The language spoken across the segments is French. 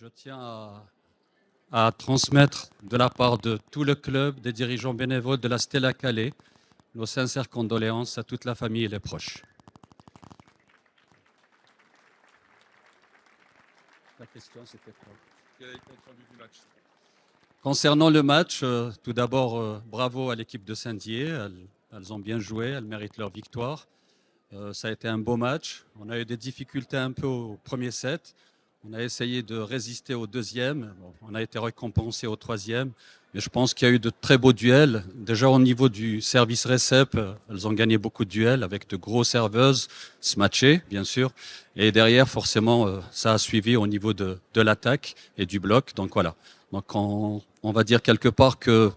je tiens à transmettre de la part de tout le club, des dirigeants bénévoles de la Stella Calais, nos sincères condoléances à toute la famille et les proches. La question, c'était quoi? Quel est le compte rendu du match? Concernant le match, tout d'abord, bravo à l'équipe de Saint-Dié. Elles ont bien joué, elles méritent leur victoire. Ça a été un beau match. On a eu des difficultés un peu au premier set. On a essayé de résister au deuxième. Bon, on a été récompensé au troisième. Mais je pense qu'il y a eu de très beaux duels. Déjà au niveau du service récep, elles ont gagné beaucoup de duels avec de gros serveuses, smatchées bien sûr. Et derrière, forcément, ça a suivi au niveau de l'attaque et du bloc. Donc voilà. Donc on va dire quelque part que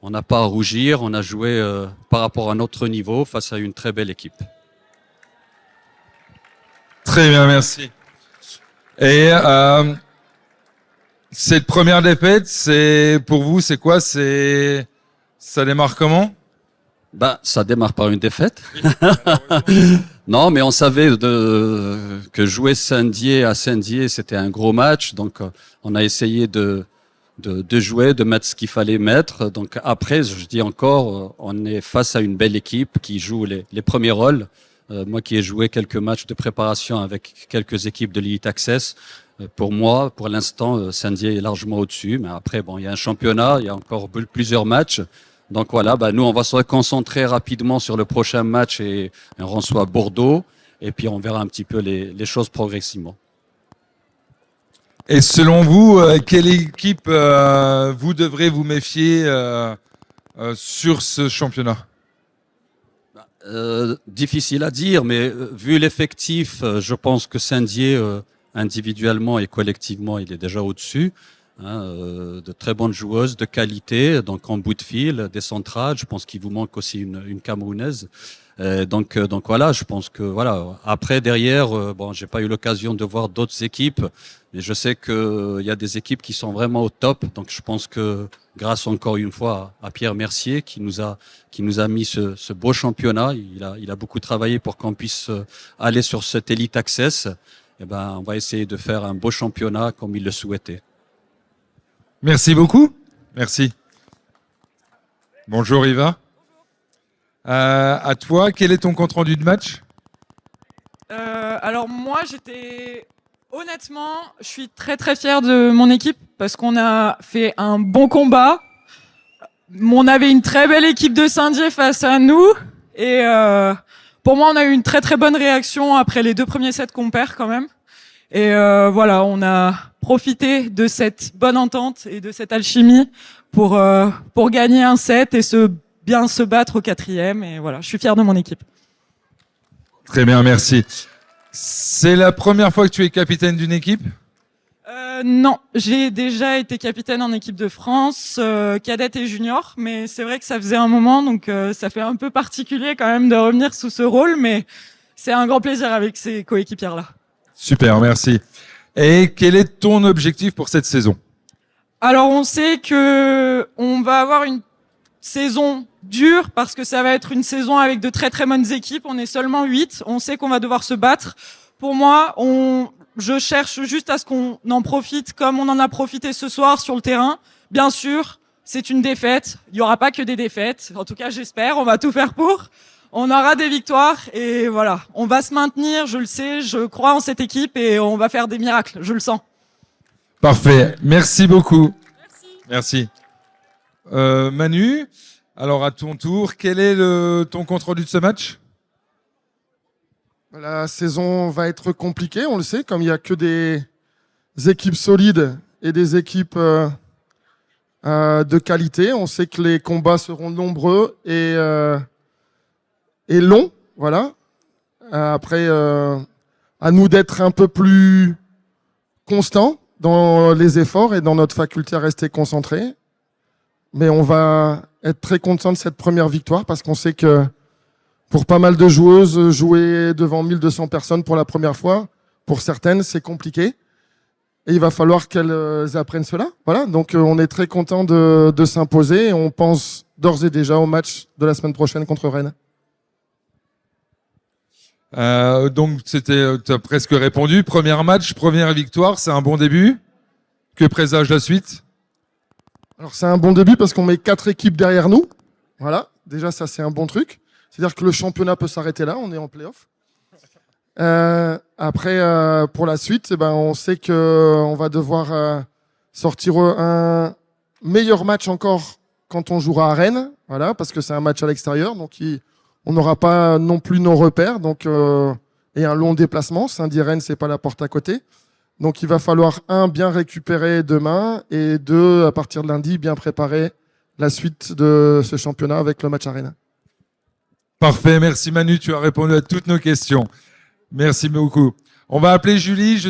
on n'a pas à rougir. On a joué par rapport à notre niveau face à une très belle équipe. Très bien, merci. Et cette première défaite, c'est pour vous, c'est quoi? Ça démarre comment? Ça démarre par une défaite. Non, mais on savait que jouer Saint-Dié à Saint-Dié, c'était un gros match. Donc, on a essayé de jouer, de mettre ce qu'il fallait mettre. Donc, après, je dis encore, on est face à une belle équipe qui joue les premiers rôles. Moi qui ai joué quelques matchs de préparation avec quelques équipes de l'Elite Access, pour moi, pour l'instant, Saint-Dié est largement au-dessus. Mais après, bon, il y a un championnat, il y a encore plusieurs matchs. Donc voilà, nous, on va se concentrer rapidement sur le prochain match et on reçoit Bordeaux. Et puis, on verra un petit peu les choses progressivement. Et selon vous, quelle équipe vous devrez vous méfier sur ce championnat? Difficile à dire, mais vu l'effectif, je pense que Saint-Dié, individuellement et collectivement, il est déjà au-dessus. De très bonnes joueuses de qualité, donc en bout de fil, des centrales. Je pense qu'il vous manque aussi une Camerounaise. Donc voilà, je pense que voilà. Après derrière, j'ai pas eu l'occasion de voir d'autres équipes, mais je sais que il y a des équipes qui sont vraiment au top. Donc je pense que grâce encore une fois à Pierre Mercier qui nous a mis ce beau championnat, il a beaucoup travaillé pour qu'on puisse aller sur cette Elite Access. On va essayer de faire un beau championnat comme il le souhaitait. Merci beaucoup. Merci. Bonjour Yva. À toi, quel est ton compte rendu de match? Alors moi, honnêtement, je suis très très fière de mon équipe parce qu'on a fait un bon combat. On avait une très belle équipe de Saint-Dié face à nous et pour moi, on a eu une très très bonne réaction après les 2 premiers sets qu'on perd quand même. Et voilà, on a profité de cette bonne entente et de cette alchimie pour gagner un set et bien se battre au 4e. Et voilà, je suis fier de mon équipe. Très bien, merci. C'est la première fois que tu es capitaine d'une équipe? Non, j'ai déjà été capitaine en équipe de France, cadette et junior, mais c'est vrai que ça faisait un moment, donc ça fait un peu particulier quand même de revenir sous ce rôle, mais c'est un grand plaisir avec ces coéquipières-là. Super, merci. Et quel est ton objectif pour cette saison? Alors on sait que on va avoir une saison dure parce que ça va être une saison avec de très très bonnes équipes. On est seulement 8. On sait qu'on va devoir se battre. Pour moi, je cherche juste à ce qu'on en profite comme on en a profité ce soir sur le terrain. Bien sûr, c'est une défaite. Il n'y aura pas que des défaites. En tout cas, j'espère. On va tout faire pour. On aura des victoires et voilà. On va se maintenir, je le sais. Je crois en cette équipe et on va faire des miracles. Je le sens. Parfait. Merci beaucoup. Merci. Manu, alors à ton tour, quel est ton compte rendu de ce match? La saison va être compliquée, on le sait, comme il n'y a que des équipes solides et des équipes de qualité. On sait que les combats seront nombreux et longs. Voilà. Après, à nous d'être un peu plus constants dans les efforts et dans notre faculté à rester concentrés. Mais on va être très content de cette première victoire parce qu'on sait que pour pas mal de joueuses, jouer devant 1200 personnes pour la première fois, pour certaines, c'est compliqué. Et il va falloir qu'elles apprennent cela. Voilà. Donc, on est très content de s'imposer et on pense d'ores et déjà au match de la semaine prochaine contre Rennes. Donc, tu as presque répondu. Premier match, première victoire, c'est un bon début? Que présage la suite? Alors c'est un bon début parce qu'on met 4 équipes derrière nous. Voilà, déjà ça c'est un bon truc. C'est-à-dire que le championnat peut s'arrêter là, on est en play-off. Après, pour la suite, on sait qu'on va devoir sortir un meilleur match encore quand on jouera à Rennes, voilà, parce que c'est un match à l'extérieur, donc on n'aura pas non plus nos repères, donc et un long déplacement. Saint-Dié-Rennes, c'est pas la porte à côté. Donc il va falloir, bien récupérer demain, et 2, à partir de lundi, bien préparer la suite de ce championnat avec le match à Rennes. Parfait, merci Manu, tu as répondu à toutes nos questions. Merci beaucoup. On va appeler Julie,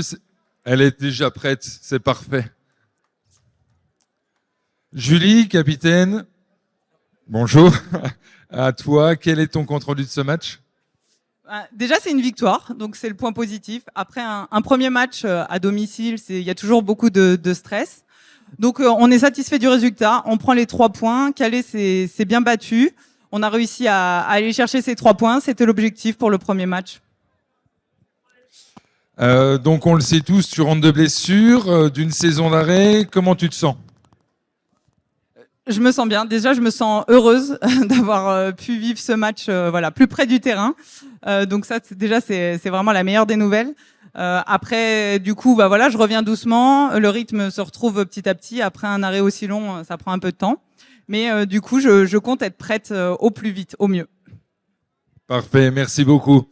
elle est déjà prête, c'est parfait. Julie, capitaine, bonjour. À toi, quel est ton compte-rendu de ce match? Déjà, c'est une victoire, donc c'est le point positif. Après un premier match à domicile, il y a toujours beaucoup de stress. Donc on est satisfait du résultat, on prend les 3 points. Calais s'est bien battu. On a réussi à aller chercher ces 3 points, c'était l'objectif pour le premier match. Donc on le sait tous, tu rentres de blessure, d'une saison d'arrêt, comment tu te sens? Je me sens bien. Déjà, je me sens heureuse d'avoir pu vivre ce match, plus près du terrain. Donc ça, c'est vraiment la meilleure des nouvelles. Après, du coup, je reviens doucement. Le rythme se retrouve petit à petit. Après un arrêt aussi long, ça prend un peu de temps. Mais du coup, je compte être prête au plus vite, au mieux. Parfait, merci beaucoup.